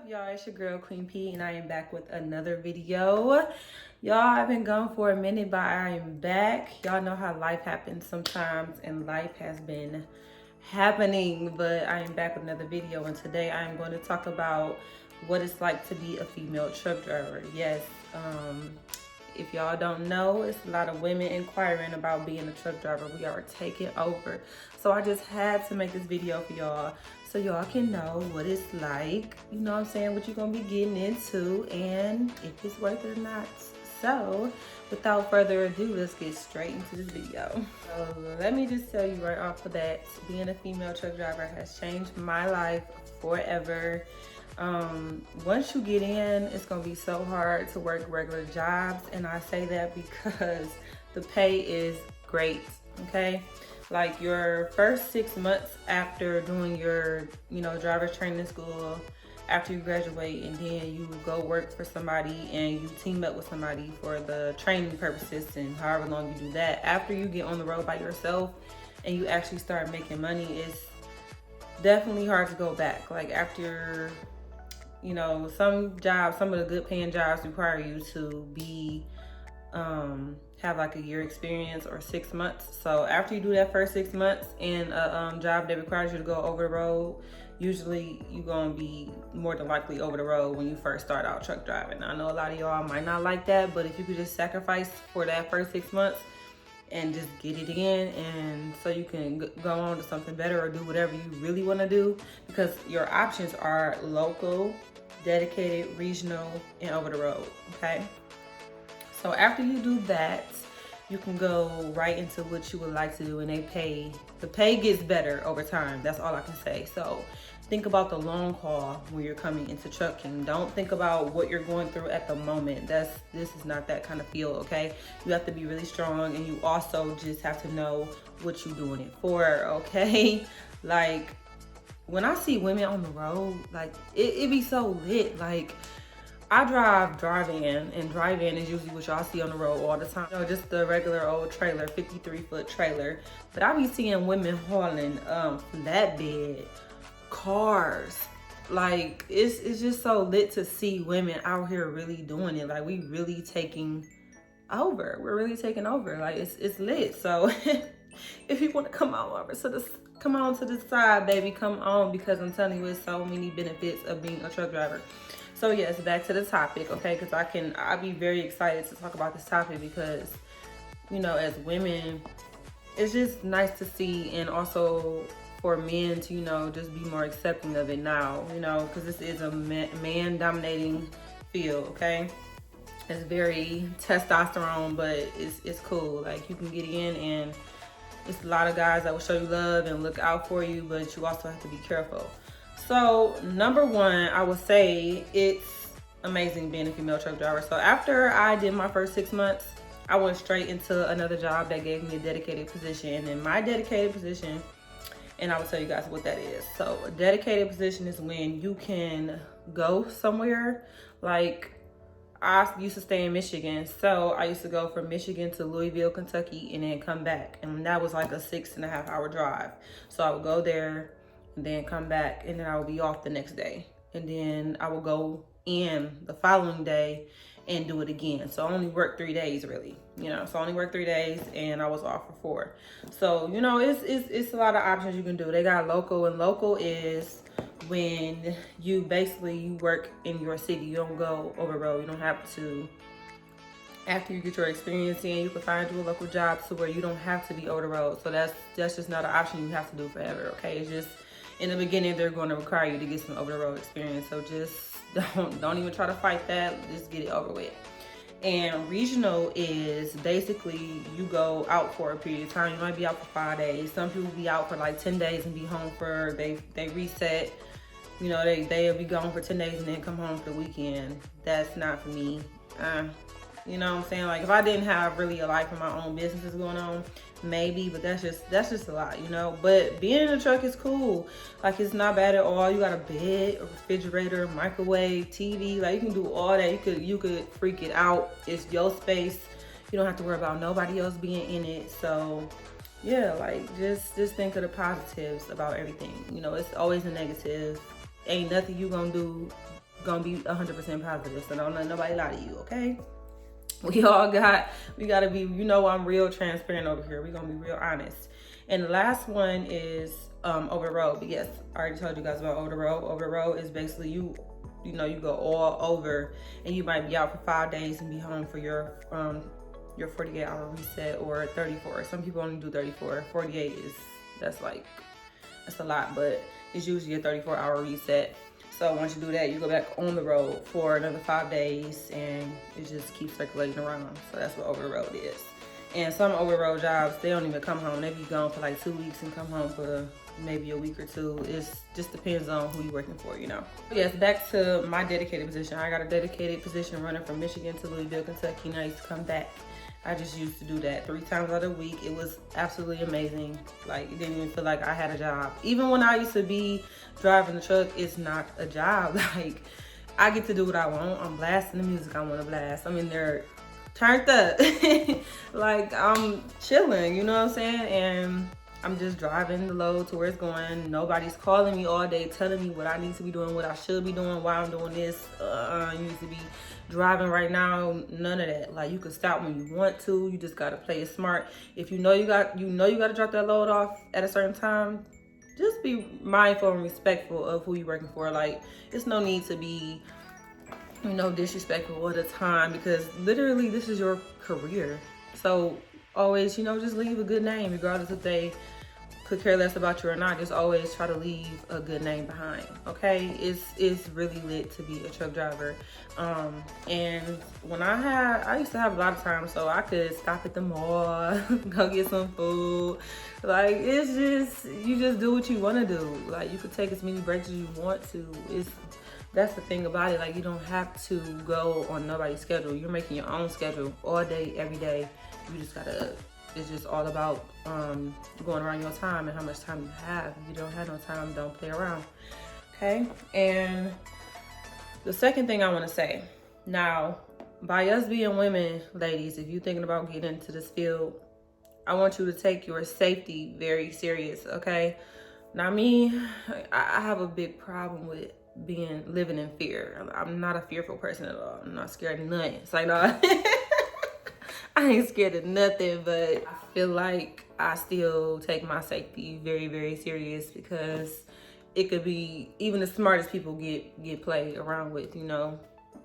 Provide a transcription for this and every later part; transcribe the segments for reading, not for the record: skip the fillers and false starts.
Y'all? It's your girl Queen P, and I am back with another video. Y'all, I've been gone for a minute, but I am back. Y'all know how life happens sometimes, and life has been happening, but I am back with another video, and today I am going to talk about what it's like to be a female truck driver. Yes, if y'all don't know, it's a lot of women inquiring about being a truck driver. We are taking over. So I just had to make this video for y'all so y'all can know what it's like, you know what I'm saying, what you're gonna be getting into and if it's worth it or not. So without further ado, let's get straight into this video. So let me just tell you right off the bat, being a female truck driver has changed my life forever. Once you get in, it's gonna be so hard to work regular jobs, and I say that because the pay is great. Okay, like your first 6 months after doing your driver's training school, after you graduate, and then you go work for somebody and you team up with somebody for the training purposes, and however long you do that, after you get on the road by yourself and you actually start making money, it's definitely hard to go back. Like after some jobs, some of the good paying jobs require you to be have like a year experience or 6 months. So after you do that first 6 months in a job that requires you to go over the road, usually you're gonna be more than likely over the road when you first start out truck driving. Now, I know a lot of y'all might not like that, but if you could just sacrifice for that first 6 months and just get it in, and so you can go on to something better or do whatever you really want to do, because your options are local, dedicated, regional, and over the road. Okay, so after you do that, you can go right into what you would like to do, and the pay gets better over time. That's all I can say. So think about the long haul when you're coming into trucking. Don't think about what you're going through at the moment. This is not that kind of field. Okay, you have to be really strong, and you also just have to know what you're doing it for. Okay, like when I see women on the road, like it be so lit. Like I drive drive-in, and drive-in is usually what y'all see on the road all the time. Just the regular old trailer, 53-foot trailer. But I be seeing women hauling flatbed cars. Like it's just so lit to see women out here really doing it. Like we really taking over. We're really taking over. Like it's lit. So if you want to come on to the side, baby, come on, because I'm telling you, it's so many benefits of being a truck driver. So yes, back to the topic, okay? Because I'll be very excited to talk about this topic, because as women, it's just nice to see, and also for men to just be more accepting of it now, because this is a man dominating field. Okay, it's very testosterone, but it's cool. Like you can get in, and it's a lot of guys that will show you love and look out for you, but you also have to be careful. So number one, I would say it's amazing being a female truck driver. So after I did my first 6 months, I went straight into another job that gave me a dedicated position. And in my dedicated position, and I will tell you guys what that is. So a dedicated position is when you can go somewhere. Like I used to stay in Michigan, so I used to go from Michigan to Louisville, Kentucky, and then come back. And that was like a 6.5 hour drive. So I would go there and then come back, and then I would be off the next day. And then I would go in the following day and do it again. So I only worked 3 days really, so I only worked 3 days and I was off for 4. So, it's a lot of options you can do. They got local, and local is when you basically work in your city. You don't go over the road. You don't have to. After you get your experience in, you can find you a local job to where you don't have to be over the road. So that's just not an option you have to do forever. Okay, it's just in the beginning they're going to require you to get some over the road experience. So just don't even try to fight that. Just get it over with. And regional is basically you go out for a period of time. You might be out for 5 days. Some people be out for like 10 days and be home for they reset. They'll be gone for 10 days and then come home for the weekend. That's not for me. You know what I'm saying? Like if I didn't have really a life of my own businesses going on, maybe, but that's just a lot, But being in a truck is cool. Like it's not bad at all. You got a bed, a refrigerator, microwave, TV. Like you can do all that. You could freak it out. It's your space. You don't have to worry about nobody else being in it. So yeah, like just think of the positives about everything. It's always a negative. Ain't nothing you gonna do gonna be 100% positive. So don't let nobody lie to you, okay? We gotta be, you know, I'm real transparent over here. We're gonna be real honest. And the last one is over the road. But yes, I already told you guys about over the road. Over the road is basically you go all over, and you might be out for 5 days and be home for your 48-hour reset, or 34. Some people only do 34. 48 that's a lot, but it's usually a 34-hour reset. So once you do that, you go back on the road for another 5 days, and it just keeps circulating around. So that's what over the road is. And some over the road jobs, they don't even come home. They be gone for like 2 weeks and come home for maybe a week or two. It just depends on who you're working for, you know. But yes, back to my dedicated position. I got a dedicated position running from Michigan to Louisville, Kentucky, and I used to come back. I just used to do that 3 times out of the week. It was absolutely amazing. Like, it didn't even feel like I had a job. Even when I used to be driving the truck, it's not a job. Like, I get to do what I want. I'm blasting the music I want to blast. I'm in there turned up. Like, I'm chilling, you know what I'm saying? And I'm just driving the load to where it's going. Nobody's calling me all day telling me what I need to be doing, what I should be doing, why I'm doing this. You need to be driving right now. None of that. Like, you can stop when you want to. You just gotta play it smart. If you know you gotta drop that load off at a certain time, just be mindful and respectful of who you're working for. Like, it's no need to be, you know, disrespectful all the time, because literally this is your career. So always, you know, just leave a good name, regardless if they could care less about you or not. Just always try to leave a good name behind, okay? It's really lit to be a truck driver. And when I used to have a lot of time, so I could stop at the mall, go get some food. Like, it's just, you just do what you want to do. Like, you could take as many breaks as you want to. That's the thing about it. Like, you don't have to go on nobody's schedule. You're making your own schedule all day, every day. You just gotta, it's just all about going around your time and how much time you have. If you don't have no time, don't play around, okay? And the second thing I wanna say, now, by us being women, ladies, if you're thinking about getting into this field, I want you to take your safety very serious, okay? Now, me, I have a big problem with living in fear. I'm not a fearful person at all. I'm not scared of nothing. It's like, no. I ain't scared of nothing, but I feel like I still take my safety very, very serious, because it could be, even the smartest people get played around with, you know.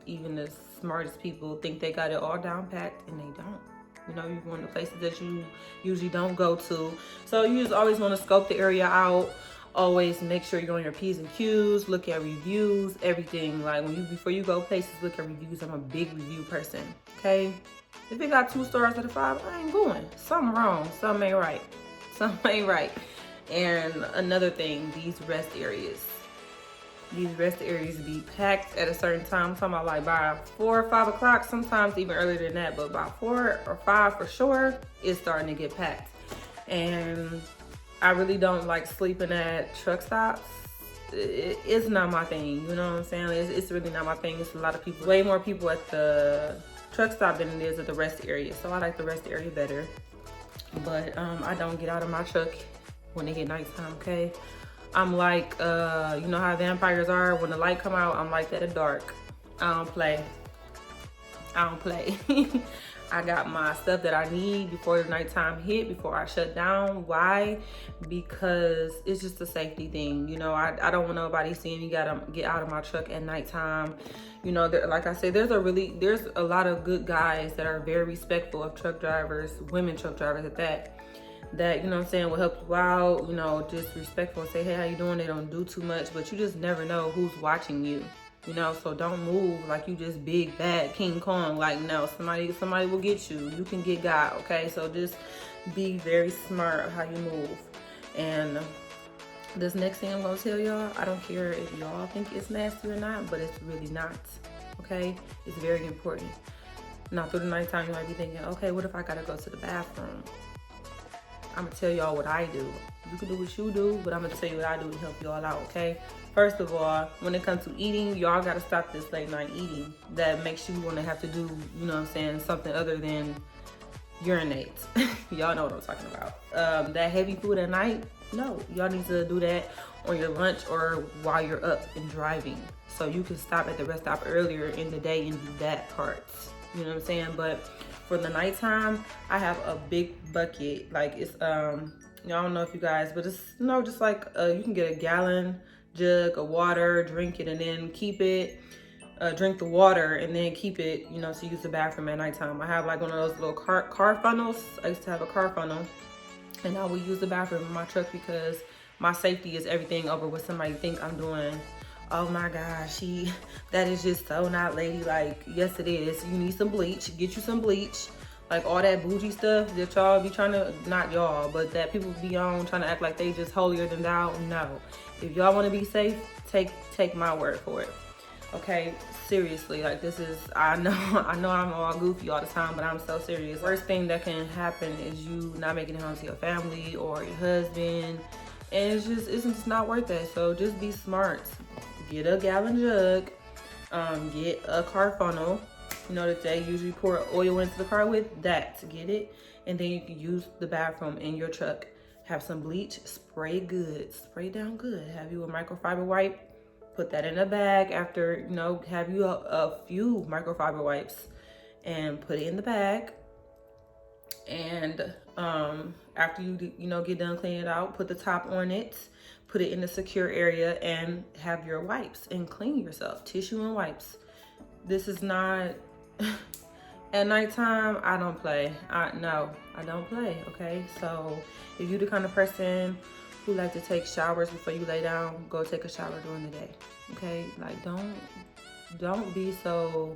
Even the smartest people think they got it all down packed, and they don't. You know, you're going to places that you usually don't go to. So you just always want to scope the area out. Always make sure you're on your P's and Q's, look at reviews, everything. Like, before you go places, look at reviews. I'm a big review person, okay? If it got 2 stars out of 5, I ain't going. Something wrong, something ain't right. Something ain't right. And another thing, these rest areas be packed at a certain time. I'm talking about like by 4 or 5 o'clock, sometimes even earlier than that, but by 4 or 5 for sure, it's starting to get packed. And I really don't like sleeping at truck stops. It's not my thing, you know what I'm saying? It's really not my thing. It's a lot of people, way more people at the truck stop than it is at the rest area. So I like the rest area better. But I don't get out of my truck when it get nighttime, okay? I'm like, you know how vampires are? When the light come out, I'm like that at dark. I don't play. I got my stuff that I need before the nighttime hit, before I shut down. Why? Because it's just a safety thing. You know, I don't want nobody seeing me gotta get out of my truck at nighttime. You know, like I said, there's a lot of good guys that are very respectful of truck drivers, women truck drivers at that, you know what I'm saying, will help you out, you know, just respectful, say, hey, how you doing? They don't do too much, but you just never know who's watching you. You know, so don't move like you just big, bad King Kong. Like, no, somebody will get you. You can get got, okay? So just be very smart how you move. And this next thing I'm going to tell y'all, I don't care if y'all think it's nasty or not, but it's really not, okay? It's very important. Now, through the nighttime, you might be thinking, okay, what if I got to go to the bathroom? I'm going to tell y'all what I do. You can do what you do, but I'm going to tell you what I do to help y'all out, okay? First of all, when it comes to eating, y'all got to stop this late night eating. That makes you want to have to do, you know what I'm saying, something other than urinate. Y'all know what I'm talking about. That heavy food at night, no. Y'all need to do that on your lunch or while you're up and driving. So you can stop at the rest stop earlier in the day and do that part. You know what I'm saying? But for the nighttime, I have a big bucket. Like it's I don't know if you guys, but it's just like you can get a gallon jug of water, drink it, and then keep it. Drink the water and then keep it, to use the bathroom at nighttime. I have like one of those little car funnels. I used to have a car funnel, and I would use the bathroom in my truck because my safety is everything over what somebody think I'm doing. Oh my gosh, that is just so not ladylike. Yes, it is. You need some bleach. Get you some bleach. Like all that bougie stuff that y'all be trying to, not y'all, but that people be on trying to act like they just holier than thou. No. If y'all want to be safe, take my word for it. Okay, seriously, like this is, I know I'm all goofy all the time, but I'm so serious. Worst thing that can happen is you not making it home to your family or your husband, and it's just not worth it. So just be smart. Get a gallon jug, get a car funnel, that they usually pour oil into the car with, that, get it, and then you can use the bathroom in your truck. Have some bleach, spray good, spray down good. Have you a microfiber wipe? Put that in a bag after, have you a few microfiber wipes and put it in the bag. And after you, get done cleaning it out, put the top on it, put it in a secure area, and have your wipes and clean yourself. Tissue and wipes. This is not, at nighttime, I don't play. No, I don't play, okay? So if you're the kind of person who like to take showers before you lay down, go take a shower during the day, okay? Like don't be so,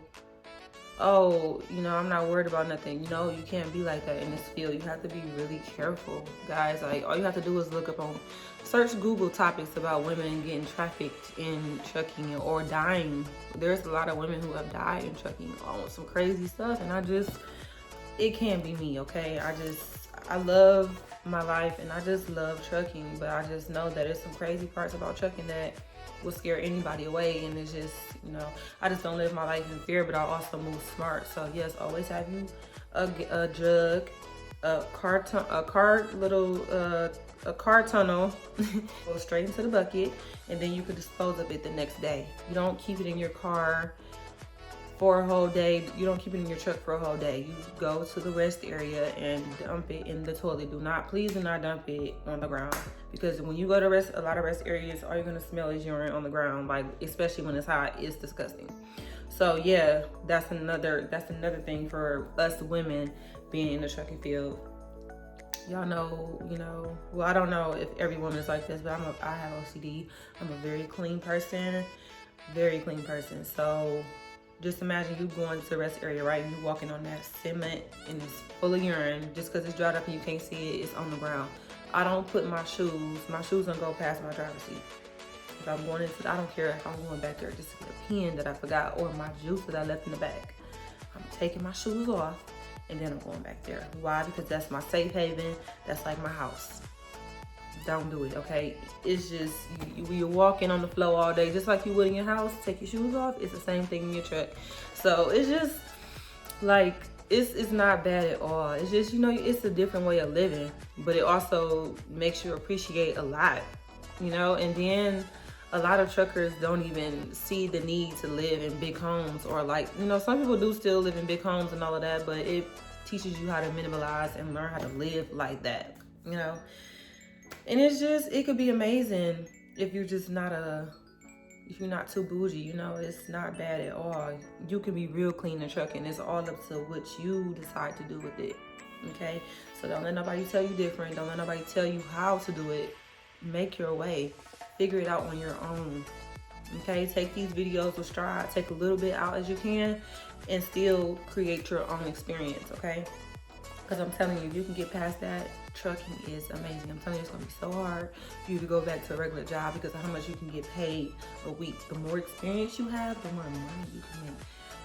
I'm not worried about nothing. You can't be like that in this field. You have to be really careful, guys. Like all you have to do is search Google topics about women getting trafficked in trucking or dying. There's a lot of women who have died in trucking on some crazy stuff, and it can't be me, okay? I love my life and I just love trucking, but I just know that there's some crazy parts about trucking that will scare anybody away, and it's just, I just don't live my life in fear, but I also move smart. So yes, always have you a jug, a car tunnel, go straight into the bucket, and then you could dispose of it the next day. You don't keep it in your car for a whole day. You don't keep it in your truck for a whole day. You go to the rest area and dump it in the toilet. Please do not dump it on the ground, because when you go to a lot of rest areas, all you're gonna smell is urine on the ground, like especially when it's hot. It's disgusting. So yeah, that's another thing for us women being in the trucking field. Y'all know, well, I don't know if every woman is like this, but I have OCD. I'm a very clean person. So just imagine you going to the rest area, right? And you walking on that cement and it's full of urine. Just because it's dried up and you can't see it, it's on the ground. I don't put my shoes don't go past my driver's seat. If I'm going into, I don't care if I'm going back there just to get a pen that I forgot or my juice that I left in the bag. I'm taking my shoes off and then I'm going back there. Why? Because that's my safe haven. That's like my house. Don't do it, okay? It's just, you're walking on the floor all day, just like you would in your house. Take your shoes off. It's the same thing in your truck. So it's just like, it's not bad at all. It's just, it's a different way of living, but it also makes you appreciate a lot, and then a lot of truckers don't even see the need to live in big homes, or like, some people do still live in big homes and all of that, but it teaches you how to minimalize and learn how to live like that, And it's just, it could be amazing if you're just if you're not too bougie, it's not bad at all. You can be real clean in trucking. It's all up to what you decide to do with it, okay? So don't let nobody tell you different. Don't let nobody tell you how to do it. Make your way. Figure it out on your own, okay? Take these videos with stride. Take a little bit out as you can and still create your own experience, okay? Because I'm telling you, if you can get past that, trucking is amazing. I'm telling you, it's going to be so hard for you to go back to a regular job because of how much you can get paid a week. The more experience you have, the more money you can make.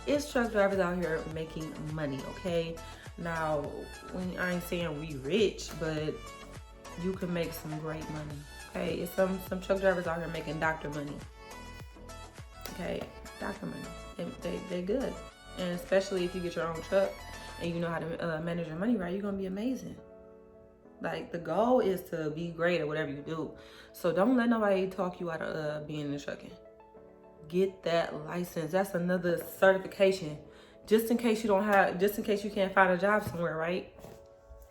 It's truck drivers out here making money, okay? Now, I ain't saying we rich, but you can make some great money, okay? It's some truck drivers out here making doctor money, okay? Doctor money. They're good. And especially if you get your own truck and you know how to manage your money right, you're gonna be amazing. Like, the goal is to be great at whatever you do. So don't let nobody talk you out of being in trucking. Get that license. That's another certification. Just in case you can't find a job somewhere, right?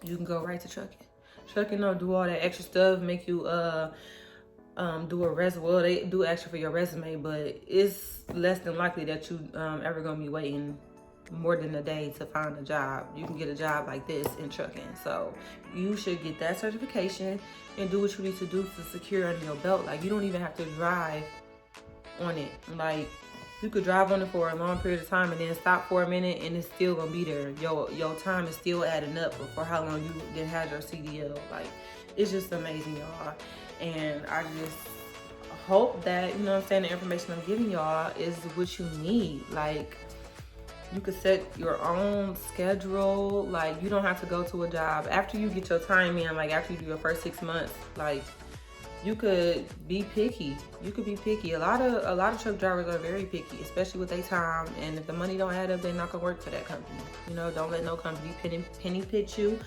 You can go right to trucking. Trucking don't do all that extra stuff, make you do a resume. Well, they do extra for your resume, but it's less than likely that you ever gonna be waiting more than a day to find a job. You can get a job like this in trucking. So you should get that certification and do what you need to do to secure under your belt. Like, you don't even have to drive on it. Like, you could drive on it for a long period of time and then stop for a minute and it's still gonna be there. Your time is still adding up for how long you then had your CDL. Like, it's just amazing, y'all. And I just hope that, you know what I'm saying, the information I'm giving y'all is what you need. Like, you could set your own schedule. Like, you don't have to go to a job after you get your time in. Like, after you do your first 6 months, like, you could be picky. You could be picky. A lot of truck drivers are very picky, especially with their time. And if the money don't add up, they're not gonna work for that company. You know, don't let no company penny pitch you.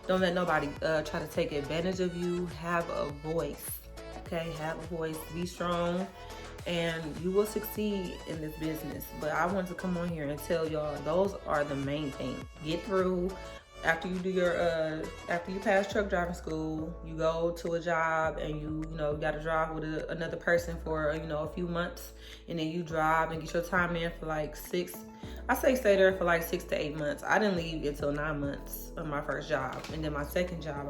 Don't let nobody try to take advantage of you. Have a voice, okay? Have a voice. Be strong, and you will succeed in this business. But I want to come on here and tell y'all those are the main things. Get through. After you do your after you pass truck driving school, you go to a job and you got to drive with another person for a few months, and then you drive and get your time in for like stay there for like 6 to 8 months. I didn't leave until 9 months of my first job, and then my second job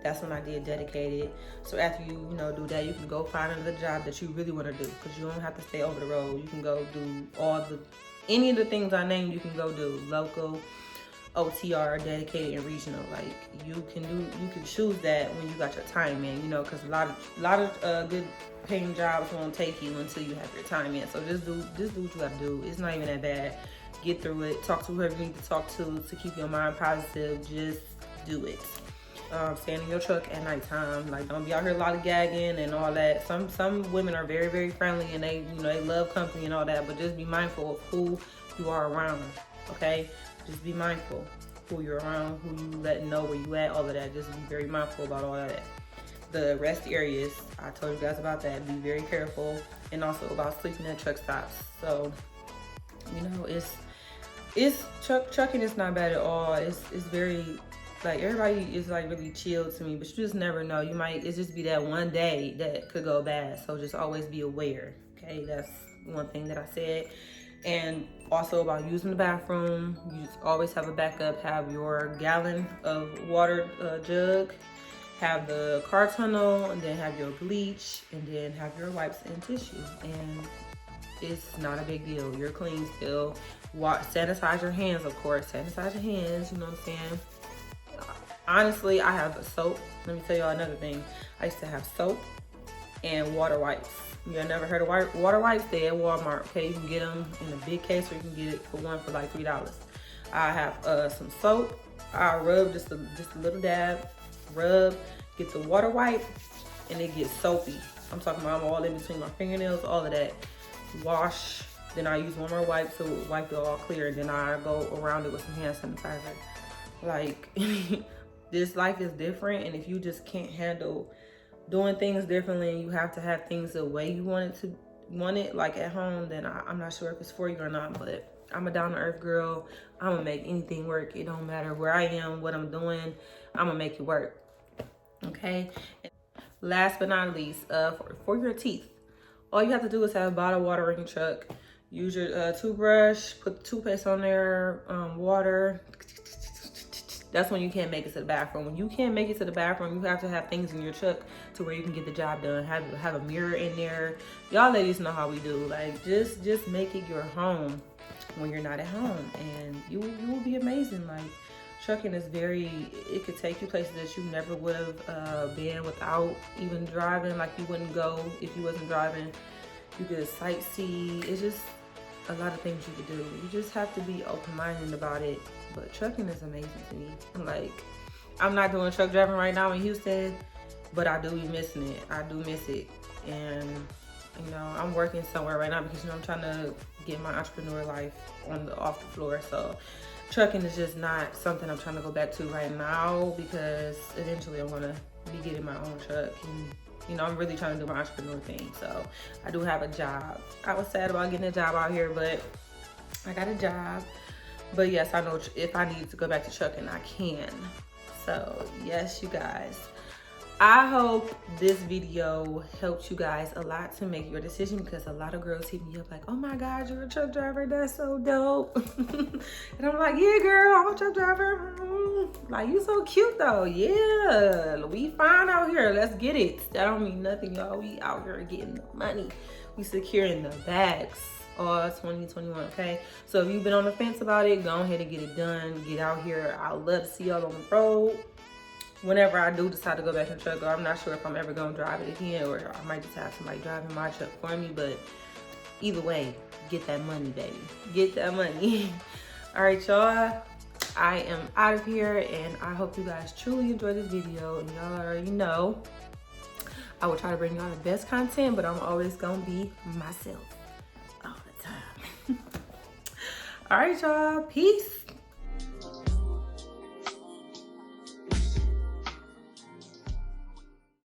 that's when I did dedicated. So after you do that, you can go find another job that you really want to do, because you don't have to stay over the road. You can go do any of the things I named. You can go do local, OTR, dedicated, and regional. Like, you can choose that when you got your time in, because a lot of good paying jobs won't take you until you have your time in. So just do what you have to do. It's not even that bad. Get through it. Talk to whoever you need to talk to keep your mind positive. Just do it. Stand in your truck at nighttime. Like, don't be out here lollygagging and all that. Some women are very, very friendly, and they they love company and all that, but just be mindful of who you are around, okay? Just be mindful who you're around, who you let know where you at, all of that. Just be very mindful about all of that. The rest areas, I told you guys about that. Be very careful, and also about sleeping at truck stops. So, it's trucking is not bad at all. It's very, like, everybody is like really chill to me, but you just never know. It's just be that one day that could go bad. So just always be aware. Okay, that's one thing that I said. And also about using the bathroom, you just always have a backup. Have your gallon of water jug, have the car tunnel, and then have your bleach, and then have your wipes and tissue. And it's not a big deal. You're clean still. Sanitize your hands, of course. Sanitize your hands, you know what I'm saying? Honestly, I have soap. Let me tell y'all another thing. I used to have soap and water wipes. You never heard of water wipes? They at Walmart. Okay, you can get them in a big case, or you can get it for like $3. I have some soap. I rub just a little dab. Rub, get the water wipe, and it gets soapy. I'm talking about all in between my fingernails, all of that. Wash. Then I use one more wipe to wipe it all clear, and then I go around it with some hand sanitizer. Like, this life is different, and if you just can't handle doing things differently, and you have to have things the way you want it like at home, then I'm not sure if it's for you or not. But I'm a down-to-earth girl. I'm gonna make anything work. It don't matter where I am, what I'm doing, I'm gonna make it work. Okay. And last but not least, for your teeth, all you have to do is have a bottle of water in your truck. Use your toothbrush, put the toothpaste on there, water. That's when you can't make it to the bathroom. When you can't make it to the bathroom, you have to have things in your truck to where you can get the job done. Have a mirror in there. Y'all ladies know how we do. Like, just make it your home when you're not at home, and you will be amazing. Like, trucking is it could take you places that you never would have been without even driving. Like, you wouldn't go if you wasn't driving. You could sightsee. It's just a lot of things you could do. You just have to be open-minded about it. But trucking is amazing to me. Like, I'm not doing truck driving right now in Houston, but I do be missing it. I do miss it. And You know, I'm working somewhere right now because, you know, I'm trying to get my entrepreneur life off the floor. So trucking is just not something I'm trying to go back to right now, because eventually I'm gonna be getting my own truck, and you know, I'm really trying to do my entrepreneur thing. So I do have a job. I was sad about getting a job out here, but I got a job. But yes, I know if I need to go back to trucking, I can. So yes, you guys, I hope this video helped you guys a lot to make your decision, because a lot of girls hit me up like, oh my God, you're a truck driver, that's so dope. And I'm like, yeah girl, I'm a truck driver. Like, you so cute though. Yeah, we fine out here, let's get it. That don't mean nothing, y'all. We out here getting the money. We securing the bags. All 2021, okay? So if you've been on the fence about it, go ahead and get it done. Get out here. I'd love to see y'all on the road. Whenever I do decide to go back in the truck, I'm not sure if I'm ever gonna drive it again, or I might just have somebody driving my truck for me. But either way, get that money, baby. Get that money. All right, y'all. I am out of here, and I hope you guys truly enjoyed this video. And y'all already know I will try to bring y'all the best content, but I'm always gonna be myself all the time. All right, y'all. Peace.